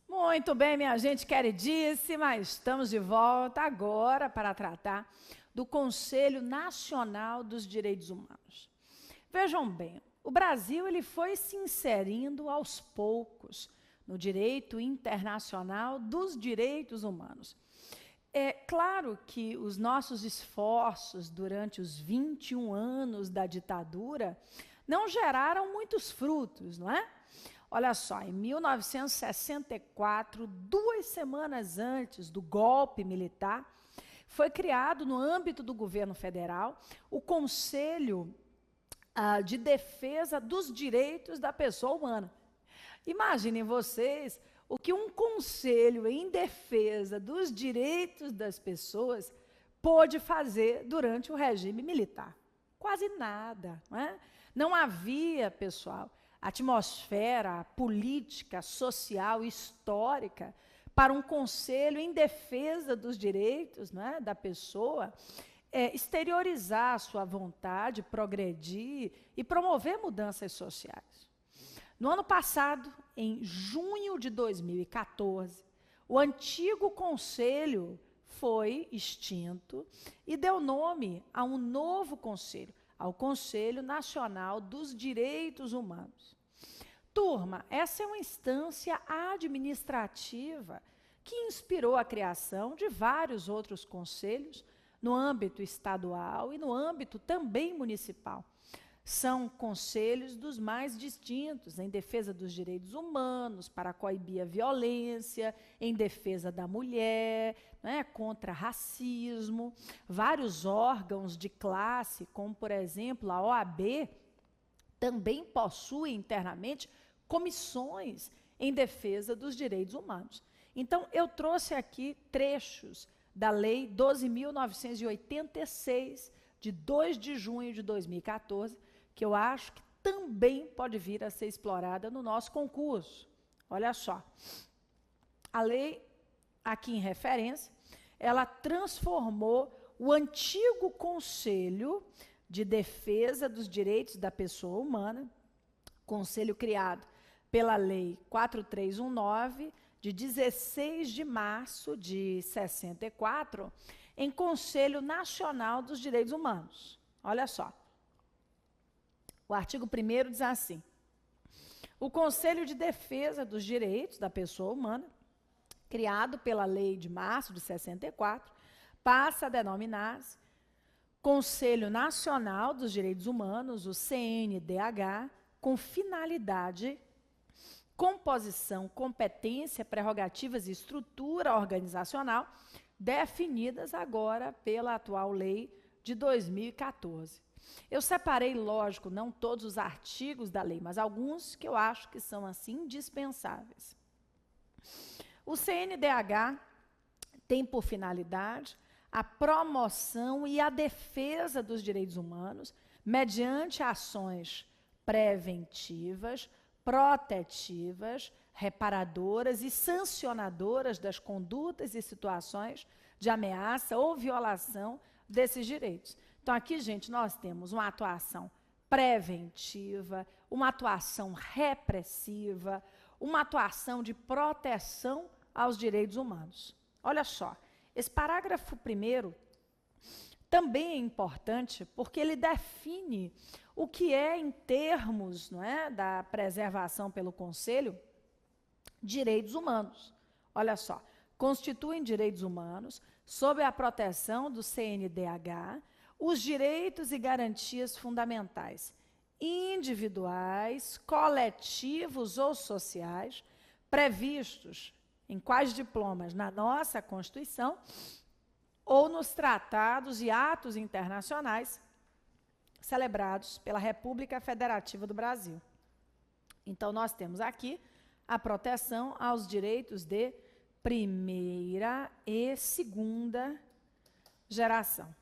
Muito bem, minha gente queridíssima, estamos de volta agora para tratar do Conselho Nacional dos Direitos Humanos. Vejam bem, o Brasil ele foi se inserindo aos poucos no direito internacional dos direitos humanos. É claro que os nossos esforços durante os 21 anos da ditadura não geraram muitos frutos, não é? Olha só, em 1964, 2 semanas antes do golpe militar, foi criado no âmbito do governo federal o Conselho de Defesa dos Direitos da Pessoa Humana. Imaginem vocês o que um conselho em defesa dos direitos das pessoas pôde fazer durante o regime militar. Quase nada, não é? Não havia, pessoal, atmosfera política, social, histórica para um conselho em defesa dos direitos, né, da pessoa exteriorizar a sua vontade, progredir e promover mudanças sociais. No ano passado, em junho de 2014, o antigo conselho foi extinto e deu nome a um novo conselho, ao Conselho Nacional dos Direitos Humanos. Turma, essa é uma instância administrativa que inspirou a criação de vários outros conselhos no âmbito estadual e no âmbito também municipal. São conselhos dos mais distintos, em defesa dos direitos humanos, para coibir a violência, em defesa da mulher, né, contra racismo. Vários órgãos de classe, como, por exemplo, a OAB, também possuem internamente comissões em defesa dos direitos humanos. Então, eu trouxe aqui trechos da Lei 12.986, de 2 de junho de 2014, que eu acho que também pode vir a ser explorada no nosso concurso. Olha só, a lei, aqui em referência, ela transformou o antigo Conselho de Defesa dos Direitos da Pessoa Humana, conselho criado pela Lei 4319, de 16 de março de 64, em Conselho Nacional dos Direitos Humanos. Olha só. O artigo 1º diz assim: o Conselho de Defesa dos Direitos da Pessoa Humana, criado pela Lei de março de 64, passa a denominar-se Conselho Nacional dos Direitos Humanos, o CNDH, com finalidade, composição, competência, prerrogativas e estrutura organizacional definidas agora pela atual lei de 2014. Eu separei, lógico, não todos os artigos da lei, mas alguns que eu acho que são, assim, indispensáveis. O CNDH tem por finalidade a promoção e a defesa dos direitos humanos mediante ações preventivas, protetivas, reparadoras e sancionadoras das condutas e situações de ameaça ou violação desses direitos. Então, aqui, gente, nós temos uma atuação preventiva, uma atuação repressiva, uma atuação de proteção aos direitos humanos. Olha só, esse parágrafo 1º também é importante porque ele define o que é, em termos, não é, da preservação pelo Conselho, direitos humanos. Olha só, constituem direitos humanos, sob a proteção do CNDH, os direitos e garantias fundamentais, individuais, coletivos ou sociais, previstos em quais diplomas na nossa Constituição ou nos tratados e atos internacionais celebrados pela República Federativa do Brasil. Então, nós temos aqui a proteção aos direitos de primeira e segunda geração.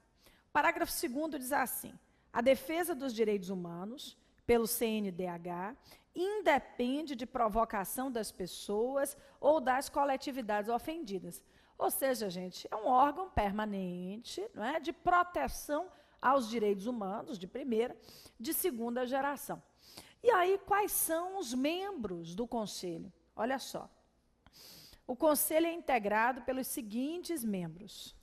Parágrafo 2º diz assim: a defesa dos direitos humanos pelo CNDH independe de provocação das pessoas ou das coletividades ofendidas. Ou seja, gente, é um órgão permanente, não é, de proteção aos direitos humanos, de primeira, de segunda geração. E aí, quais são os membros do Conselho? Olha só. O Conselho é integrado pelos seguintes membros.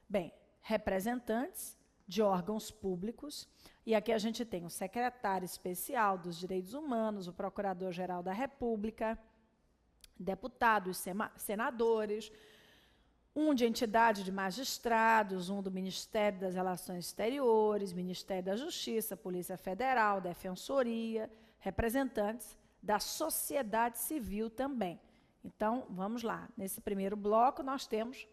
Bem, representantes de órgãos públicos, e aqui a gente tem o secretário especial dos direitos humanos, o procurador-geral da República, deputados, senadores, um de entidade de magistrados, um do Ministério das Relações Exteriores, Ministério da Justiça, Polícia Federal, Defensoria, representantes da sociedade civil também. Então, vamos lá. Nesse primeiro bloco, nós temos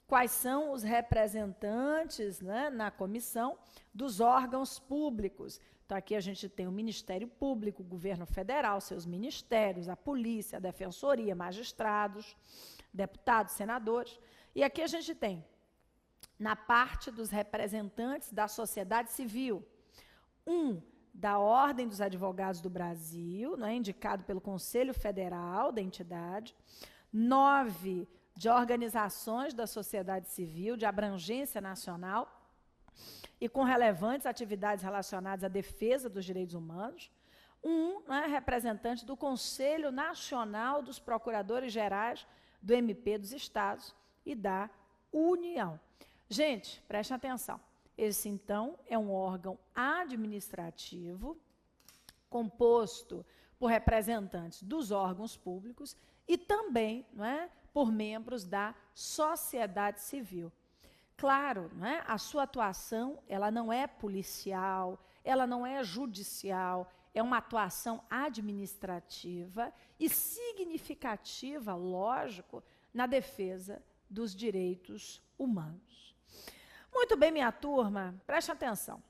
quais são os representantes, né, na comissão dos órgãos públicos. Então, aqui a gente tem o Ministério Público, o Governo Federal, seus ministérios, a Polícia, a Defensoria, magistrados, deputados, senadores. E aqui a gente tem, na parte dos representantes da sociedade civil, da Ordem dos Advogados do Brasil, né, indicado pelo Conselho Federal da entidade, 9 de organizações da sociedade civil de abrangência nacional e com relevantes atividades relacionadas à defesa dos direitos humanos, né, representante do Conselho Nacional dos Procuradores Gerais do MP dos Estados e da União. Gente, prestem atenção. Esse, então, é um órgão administrativo composto por representantes dos órgãos públicos e também, não é, por membros da sociedade civil. Claro, não é, a sua atuação ela não é policial, ela não é judicial, é uma atuação administrativa e significativa, lógico, na defesa dos direitos humanos. Muito bem, minha turma, preste atenção.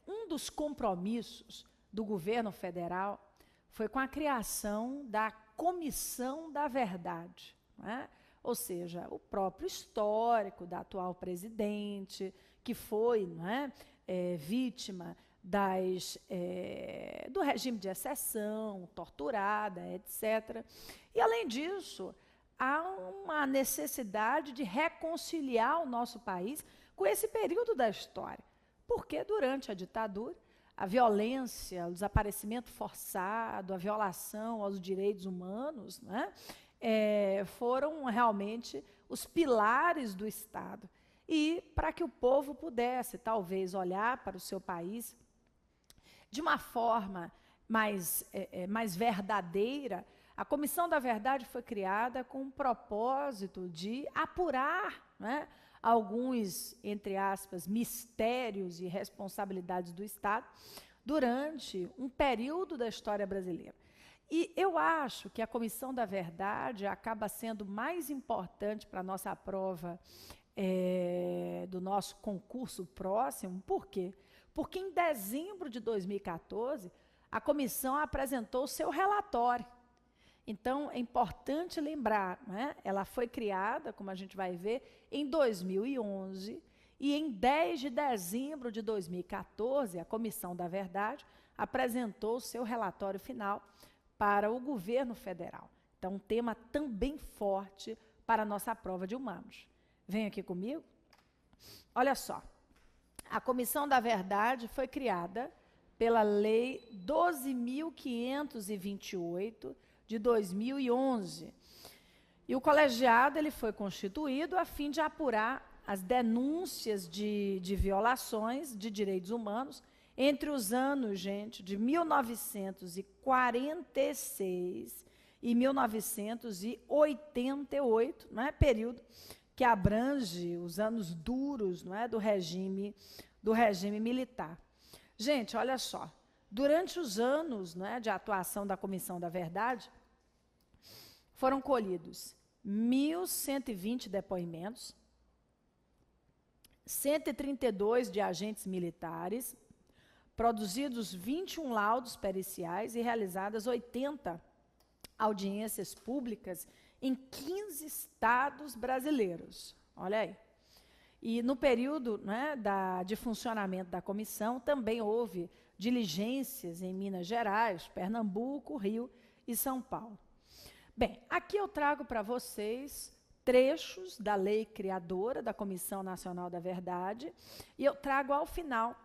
Um dos compromissos do governo federal foi com a criação da Comissão da Verdade, não é? Ou seja, o próprio histórico da atual presidente, que foi, não é, vítima do regime de exceção, torturada, etc. E, além disso, há uma necessidade de reconciliar o nosso país com esse período da história, porque durante a ditadura, a violência, o desaparecimento forçado, a violação aos direitos humanos, né, foram realmente os pilares do Estado. E para que o povo pudesse, talvez, olhar para o seu país de uma forma mais verdadeira, a Comissão da Verdade foi criada com o propósito de apurar, né, alguns, entre aspas, mistérios e responsabilidades do Estado durante um período da história brasileira. E eu acho que a Comissão da Verdade acaba sendo mais importante para a nossa prova do nosso concurso próximo. Por quê? Porque em dezembro de 2014, a comissão apresentou o seu relatório. Então, é importante lembrar, né, ela foi criada, como a gente vai ver, em 2011, e em 10 de dezembro de 2014, a Comissão da Verdade apresentou o seu relatório final para o governo federal. Então, um tema também forte para a nossa prova de humanos. Vem aqui comigo. Olha só, a Comissão da Verdade foi criada pela Lei 12.528, de 2011. E o colegiado ele foi constituído a fim de apurar as denúncias de violações de direitos humanos entre os anos, gente, de 1946 e 1988, não é, período que abrange os anos duros, não é, do regime militar. Gente, olha só. Durante os anos, né, de atuação da Comissão da Verdade, foram colhidos 1.120 depoimentos, 132 de agentes militares, produzidos 21 laudos periciais e realizadas 80 audiências públicas em 15 estados brasileiros. Olha aí. E no período, né, de funcionamento da comissão, também houve diligências em Minas Gerais, Pernambuco, Rio e São Paulo. Bem, aqui eu trago para vocês trechos da lei criadora da Comissão Nacional da Verdade e eu trago ao final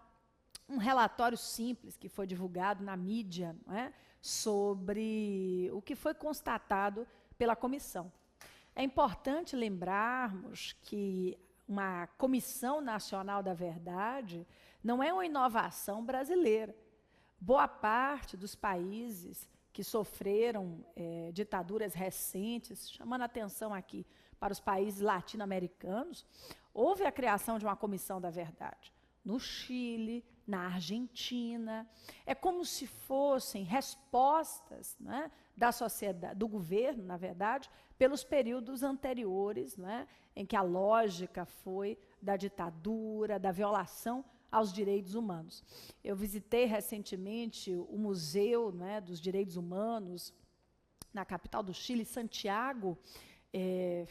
um relatório simples que foi divulgado na mídia, não é, sobre o que foi constatado pela comissão. É importante lembrarmos que uma Comissão Nacional da Verdade não é uma inovação brasileira. Boa parte dos países que sofreram ditaduras recentes, chamando atenção aqui para os países latino-americanos, houve a criação de uma Comissão da Verdade. No Chile, na Argentina. É como se fossem respostas, né, da sociedade, do governo, na verdade, pelos períodos anteriores, né, em que a lógica foi da ditadura, da violação aos direitos humanos. Eu visitei recentemente o Museu, né, dos Direitos Humanos, na capital do Chile, Santiago.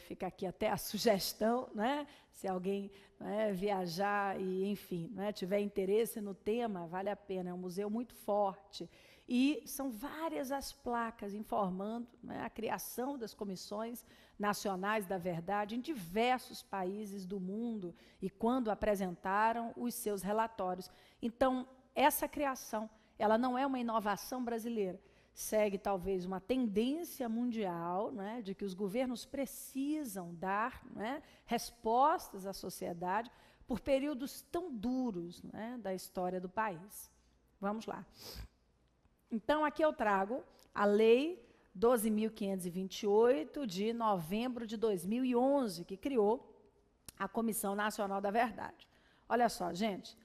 Fica aqui até a sugestão, né, se alguém, né, viajar e, enfim, né, tiver interesse no tema, vale a pena, é um museu muito forte. E são várias as placas informando, né, a criação das comissões nacionais da verdade em diversos países do mundo e quando apresentaram os seus relatórios. Então, essa criação, ela não é uma inovação brasileira, segue talvez uma tendência mundial, né, de que os governos precisam dar, né, respostas à sociedade por períodos tão duros, né, da história do país. Vamos lá. Então, aqui eu trago a Lei 12.528, de novembro de 2011, que criou a Comissão Nacional da Verdade. Olha só, gente,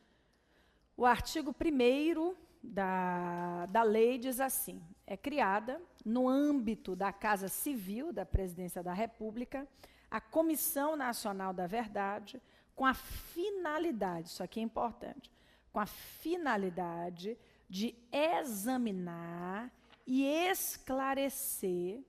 o artigo 1º da lei diz assim: é criada, no âmbito da Casa Civil da Presidência da República, a Comissão Nacional da Verdade, com a finalidade, isso aqui é importante, com a finalidade de examinar e esclarecer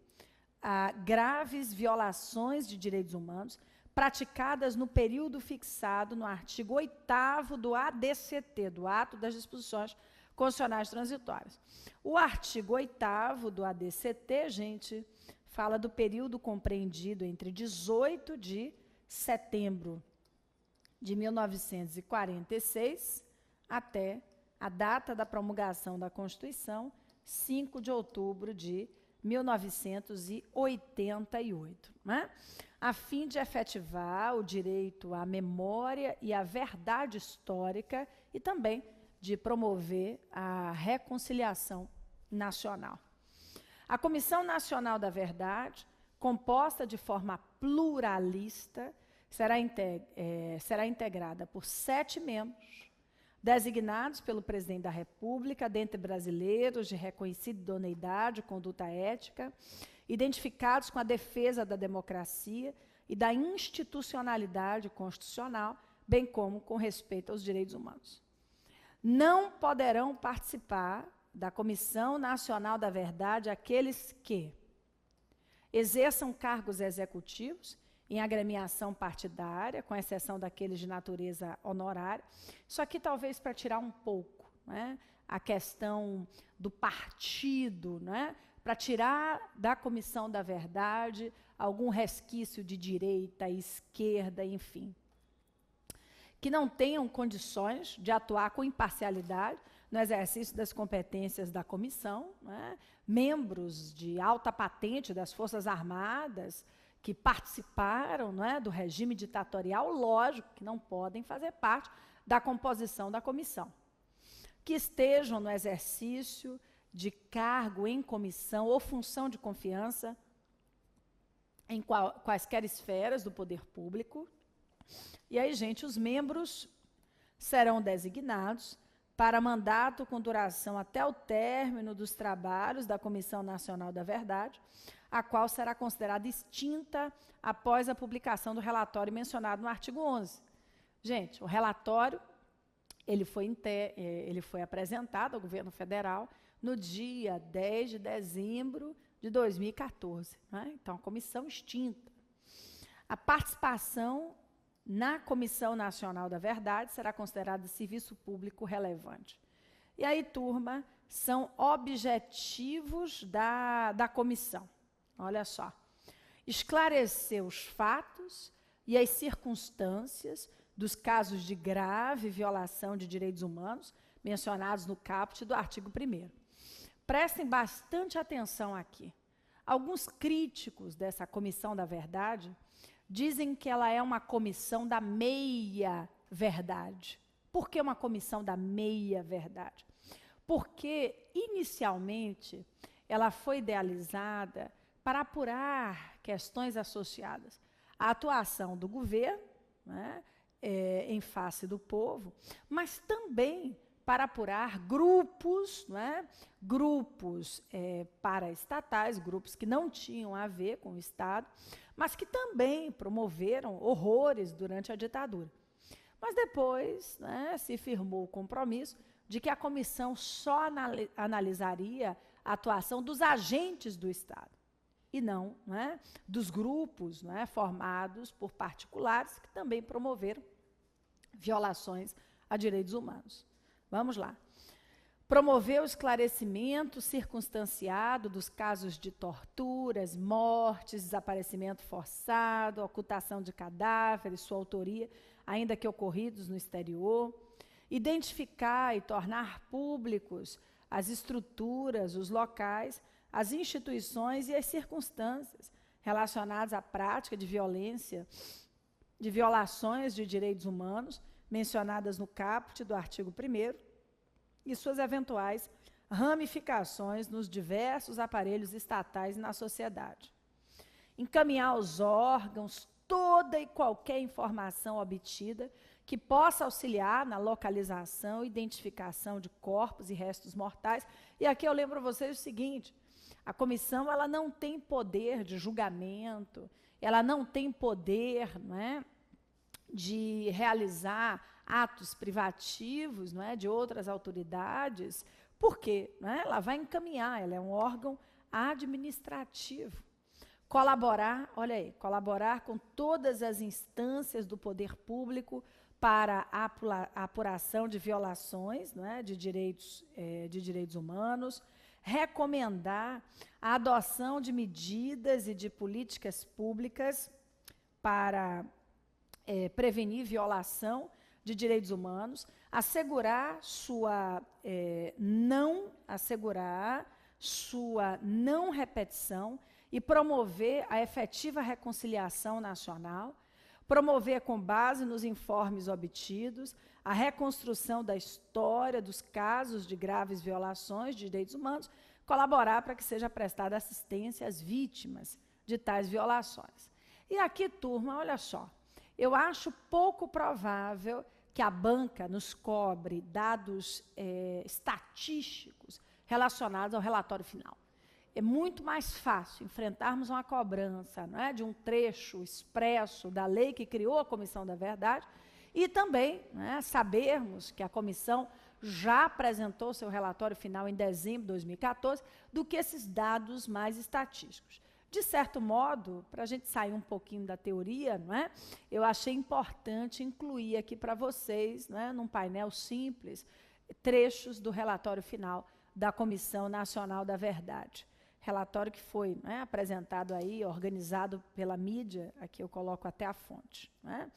graves violações de direitos humanos praticadas no período fixado no artigo 8º do ADCT, do Ato das Disposições Constitucionais Transitórias. O artigo 8º do ADCT, gente, fala do período compreendido entre 18 de setembro de 1946 até a data da promulgação da Constituição, 5 de outubro de 1988, né? A fim de efetivar o direito à memória e à verdade histórica e também de promover a reconciliação nacional. A Comissão Nacional da Verdade, composta de forma pluralista, será integrada por 7 membros, designados pelo Presidente da República, dentre brasileiros de reconhecida idoneidade e conduta ética, identificados com a defesa da democracia e da institucionalidade constitucional, bem como com respeito aos direitos humanos. Não poderão participar da Comissão Nacional da Verdade aqueles que exerçam cargos executivos em agremiação partidária, com exceção daqueles de natureza honorária. Isso aqui talvez para tirar um pouco, né, a questão do partido, né, para tirar da Comissão da Verdade algum resquício de direita, esquerda, enfim. Que não tenham condições de atuar com imparcialidade no exercício das competências da comissão, né, membros de alta patente das Forças Armadas, que participaram, né, do regime ditatorial, lógico que não podem fazer parte da composição da comissão. Que estejam no exercício de cargo em comissão ou função de confiança em quaisquer esferas do poder público. E aí, gente, os membros serão designados para mandato com duração até o término dos trabalhos da Comissão Nacional da Verdade, a qual será considerada extinta após a publicação do relatório mencionado no artigo 11. Gente, o relatório ele foi apresentado ao governo federal no dia 10 de dezembro de 2014. Né? Então, a comissão extinta. A participação na Comissão Nacional da Verdade será considerada serviço público relevante. E aí, turma, são objetivos da comissão. Olha só. Esclarecer os fatos e as circunstâncias dos casos de grave violação de direitos humanos mencionados no caput do artigo 1º. Prestem bastante atenção aqui. Alguns críticos dessa comissão da verdade dizem que ela é uma comissão da meia-verdade. Por que uma comissão da meia-verdade? Porque, inicialmente, ela foi idealizada para apurar questões associadas à atuação do governo, né, em face do povo, mas também para apurar grupos, né, grupos paraestatais, grupos que não tinham a ver com o Estado, mas que também promoveram horrores durante a ditadura. Mas depois, né, se firmou o compromisso de que a comissão só analisaria a atuação dos agentes do Estado, e não, né, dos grupos, né, formados por particulares que também promoveram violações a direitos humanos. Vamos lá. Promover o esclarecimento circunstanciado dos casos de torturas, mortes, desaparecimento forçado, ocultação de cadáveres, sua autoria, ainda que ocorridos no exterior. Identificar e tornar públicos as estruturas, os locais, as instituições e as circunstâncias relacionadas à prática de violência, de violações de direitos humanos, mencionadas no caput do artigo 1º, e suas eventuais ramificações nos diversos aparelhos estatais e na sociedade. Encaminhar aos órgãos toda e qualquer informação obtida que possa auxiliar na localização e identificação de corpos e restos mortais. E aqui eu lembro a vocês o seguinte: a comissão ela não tem poder de julgamento, ela não tem poder, não é, de realizar atos privativos, não é, de outras autoridades. Por quê? Não é? Ela vai encaminhar, ela é um órgão administrativo. Colaborar, olha aí, colaborar com todas as instâncias do poder público para a apuração de violações, não é, de direitos humanos, recomendar a adoção de medidas e de políticas públicas para prevenir violação de direitos humanos, assegurar sua não repetição e promover a efetiva reconciliação nacional, promover, com base nos informes obtidos, a reconstrução da história dos casos de graves violações de direitos humanos, colaborar para que seja prestada assistência às vítimas de tais violações. E aqui, turma, olha só, eu acho pouco provável que a banca nos cobre dados estatísticos relacionados ao relatório final. É muito mais fácil enfrentarmos uma cobrança, não é, de um trecho expresso da lei que criou a Comissão da Verdade e também, né, sabermos que a comissão já apresentou seu relatório final em dezembro de 2014, do que esses dados mais estatísticos. De certo modo, para a gente sair um pouquinho da teoria, não é, eu achei importante incluir aqui para vocês, não é, num painel simples, trechos do relatório final da Comissão Nacional da Verdade. Relatório que foi, né, apresentado aí, organizado pela mídia, aqui eu coloco até a fonte. Né?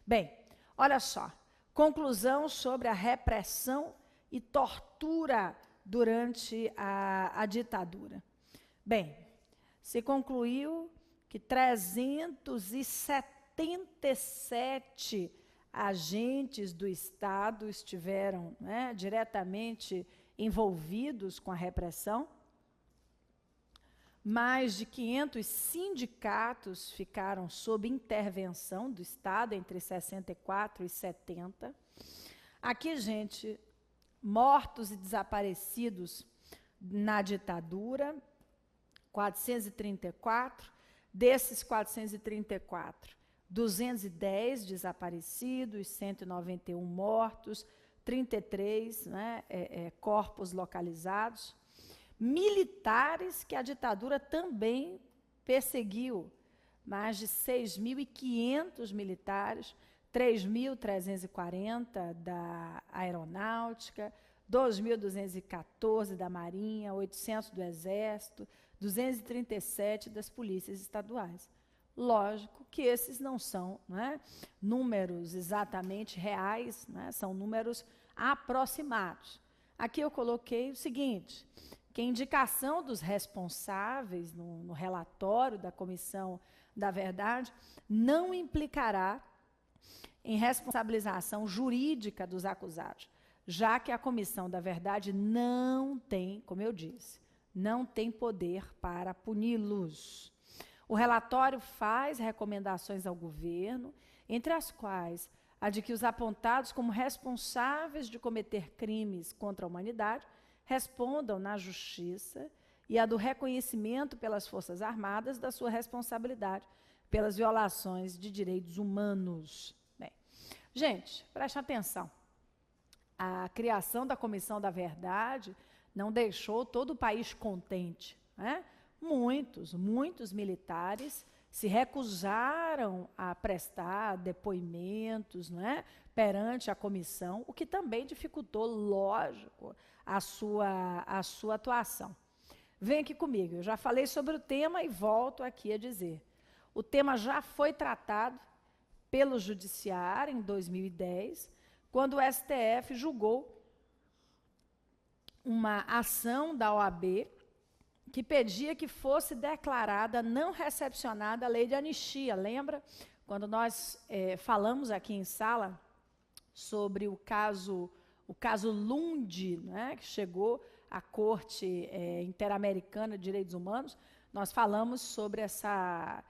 Bem, olha só, conclusão sobre a repressão e tortura durante a ditadura. Bem, se concluiu que 377 agentes do Estado estiveram, né, diretamente envolvidos com a repressão. Mais de 500 sindicatos ficaram sob intervenção do Estado entre 64 e 70. Aqui, gente, mortos e desaparecidos na ditadura, 434. Desses 434, 210 desaparecidos, 191 mortos, 33, né, corpos localizados. Militares que a ditadura também perseguiu, mais de 6.500 militares, 3.340 da aeronáutica, 2.214 da Marinha, 800 do Exército, 237 das polícias estaduais. Lógico que esses não são, né, números exatamente reais, né, são números aproximados. Aqui eu coloquei o seguinte, que a indicação dos responsáveis no relatório da Comissão da Verdade não implicará em responsabilização jurídica dos acusados, já que a Comissão da Verdade não tem, como eu disse, não tem poder para puni-los. O relatório faz recomendações ao governo, entre as quais a de que os apontados como responsáveis de cometer crimes contra a humanidade respondam na justiça e a do reconhecimento pelas Forças Armadas da sua responsabilidade pelas violações de direitos humanos. Bem, gente, preste atenção. A criação da Comissão da Verdade não deixou todo o país contente, né? Muitos militares se recusaram a prestar depoimentos, não é, perante a comissão, o que também dificultou, lógico, a sua atuação. Vem aqui comigo, eu já falei sobre o tema e volto aqui a dizer. O tema já foi tratado pelo Judiciário em 2010, quando o STF julgou uma ação da OAB que pedia que fosse declarada não recepcionada a lei de anistia. Lembra? Quando nós falamos aqui em sala sobre o caso Lund, né, que chegou à Corte Interamericana de Direitos Humanos, nós falamos sobre essa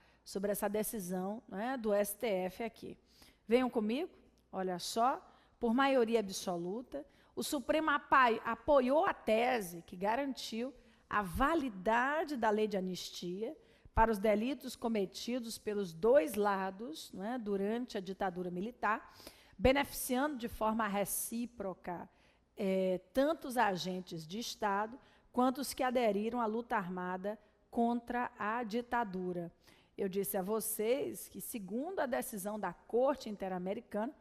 decisão, né, do STF aqui. Venham comigo, olha só, por maioria absoluta, o Supremo apoiou a tese que garantiu a validade da lei de anistia para os delitos cometidos pelos dois lados, né, durante a ditadura militar, beneficiando de forma recíproca tanto os agentes de Estado quanto os que aderiram à luta armada contra a ditadura. Eu disse a vocês que, segundo a decisão da Corte Interamericana,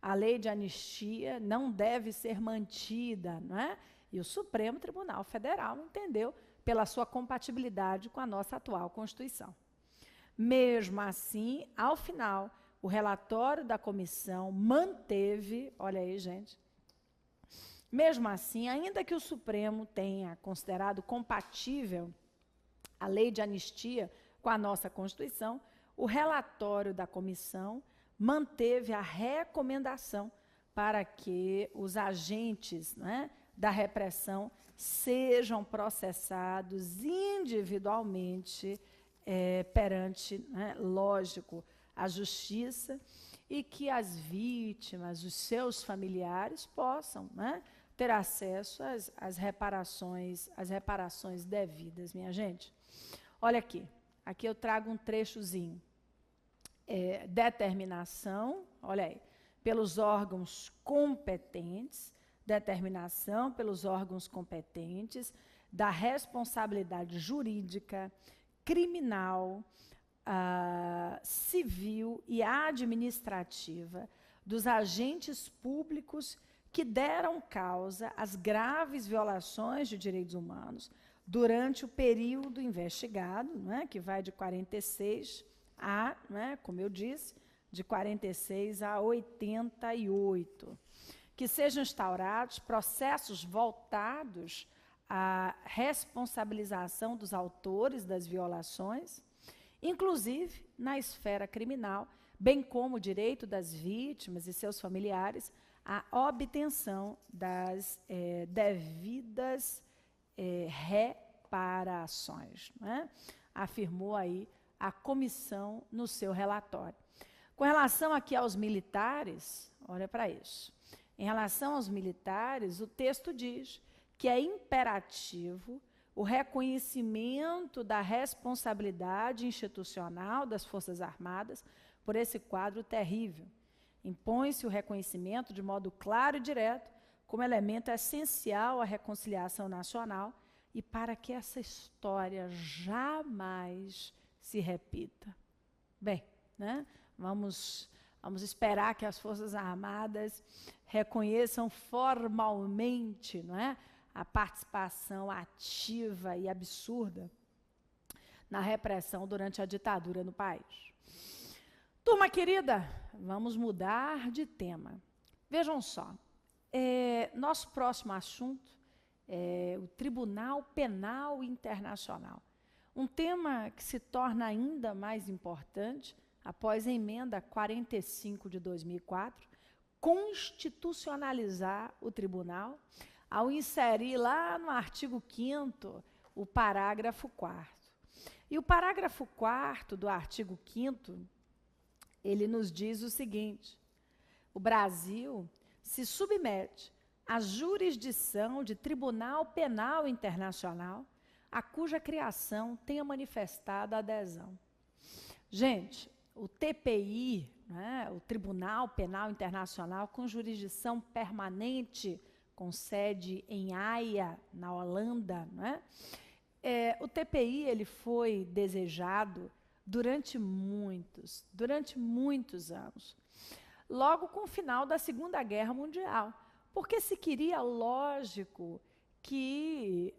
a lei de anistia não deve ser mantida, não é? E o Supremo Tribunal Federal entendeu pela sua compatibilidade com a nossa atual Constituição. Mesmo assim, ao final, o relatório da comissão manteve, olha aí, gente, mesmo assim, ainda que o Supremo tenha considerado compatível a lei de anistia com a nossa Constituição, o relatório da comissão manteve a recomendação para que os agentes, né, da repressão sejam processados individualmente perante, né, lógico, a justiça, e que as vítimas, os seus familiares possam, né, ter acesso às reparações devidas, minha gente. Olha aqui eu trago um trechozinho. Determinação, olha aí, pelos órgãos competentes, determinação pelos órgãos competentes da responsabilidade jurídica, criminal, civil e administrativa dos agentes públicos que deram causa às graves violações de direitos humanos durante o período investigado, né, que vai de 46 a, né, como eu disse, de 46 a 88. Que sejam instaurados processos voltados à responsabilização dos autores das violações, inclusive na esfera criminal, bem como o direito das vítimas e seus familiares à obtenção das devidas reparações, né? Afirmou aí a comissão no seu relatório. Com relação aqui aos militares, olha para isso. Em relação aos militares, o texto diz que é imperativo o reconhecimento da responsabilidade institucional das Forças Armadas por esse quadro terrível. Impõe-se o reconhecimento de modo claro e direto como elemento essencial à reconciliação nacional e para que essa história jamais se repita. Bem, né? Vamos Vamos esperar que as Forças Armadas reconheçam formalmente, não é, a participação ativa e absurda na repressão durante a ditadura no país. Turma querida, vamos mudar de tema. Vejam só, nosso próximo assunto é o Tribunal Penal Internacional. Um tema que se torna ainda mais importante após a emenda 45 de 2004, constitucionalizar o tribunal, ao inserir lá no artigo 5º o parágrafo 4º. E o parágrafo 4º do artigo 5º, ele nos diz o seguinte: o Brasil se submete à jurisdição de Tribunal Penal Internacional, a cuja criação tenha manifestado adesão. Gente, o TPI, né, o Tribunal Penal Internacional, com jurisdição permanente, com sede em Haia, na Holanda, né? O TPI ele foi desejado durante muitos anos, logo com o final da Segunda Guerra Mundial, porque se queria, lógico, que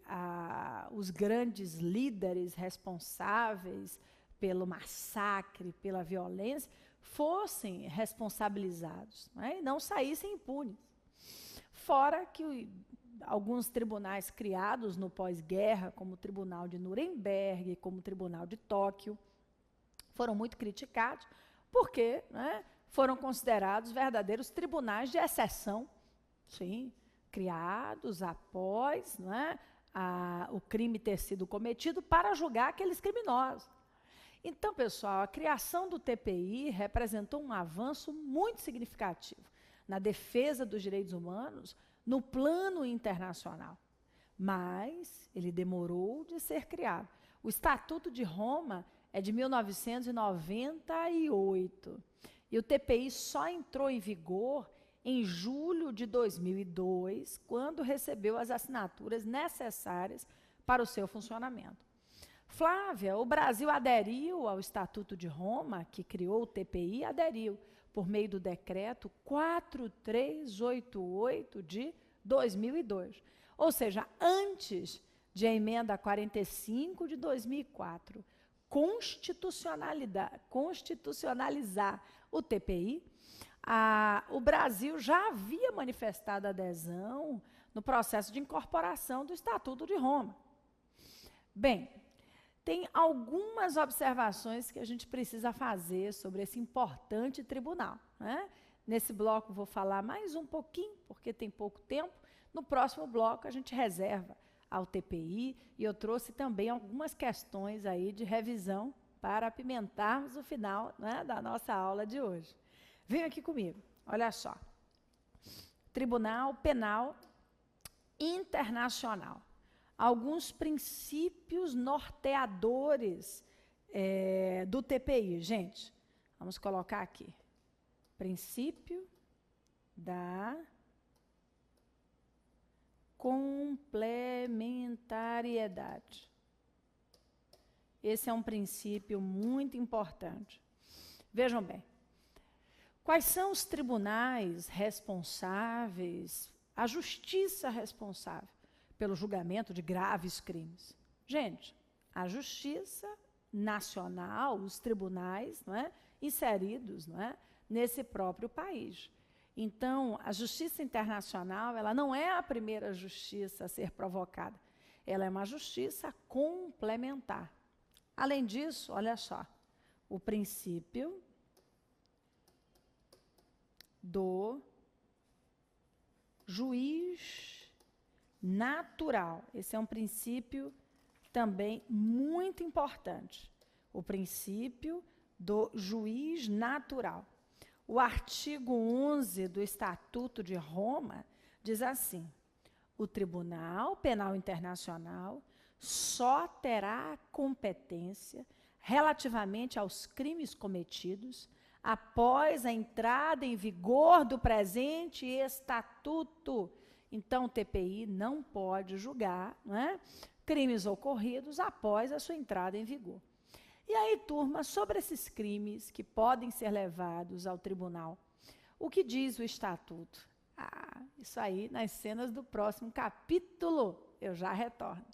os grandes líderes responsáveis pelo massacre, pela violência, fossem responsabilizados, né, e não saíssem impunes. Fora que alguns tribunais criados no pós-guerra, como o Tribunal de Nuremberg, como o Tribunal de Tóquio, foram muito criticados, porque, né, foram considerados verdadeiros tribunais de exceção, sim, criados após, né, o crime ter sido cometido para julgar aqueles criminosos. Então, pessoal, a criação do TPI representou um avanço muito significativo na defesa dos direitos humanos no plano internacional. Mas ele demorou de ser criado. O Estatuto de Roma é de 1998. E o TPI só entrou em vigor em julho de 2002, quando recebeu as assinaturas necessárias para o seu funcionamento. Flávia, o Brasil aderiu ao Estatuto de Roma, que criou o TPI, aderiu por meio do decreto 4388 de 2002. Ou seja, antes de a emenda 45 de 2004 constitucionalizar o TPI, o Brasil já havia manifestado adesão no processo de incorporação do Estatuto de Roma. Bem, tem algumas observações que a gente precisa fazer sobre esse importante tribunal, né? Nesse bloco vou falar mais um pouquinho, porque tem pouco tempo. No próximo bloco a gente reserva ao TPI e eu trouxe também algumas questões aí de revisão para apimentarmos o final, né, da nossa aula de hoje. Venham aqui comigo, olha só. Tribunal Penal Internacional. Alguns princípios norteadores do TPI. Gente, vamos colocar aqui. Princípio da complementariedade. Esse é um princípio muito importante. Vejam bem, quais são os tribunais responsáveis, a justiça responsável pelo julgamento de graves crimes? Gente, a Justiça Nacional, os tribunais, não é, inseridos, não é, nesse próprio país. Então, a Justiça Internacional, ela não é a primeira justiça a ser provocada, ela é uma justiça complementar. Além disso, olha só, o princípio do juiz natural. Esse é um princípio também muito importante. O princípio do juiz natural. O artigo 11 do Estatuto de Roma diz assim: o Tribunal Penal Internacional só terá competência relativamente aos crimes cometidos após a entrada em vigor do presente estatuto. Então, o TPI não pode julgar, não é, crimes ocorridos após a sua entrada em vigor. E aí, turma, sobre esses crimes que podem ser levados ao tribunal, o que diz o estatuto? Isso aí nas cenas do próximo capítulo, eu já retorno.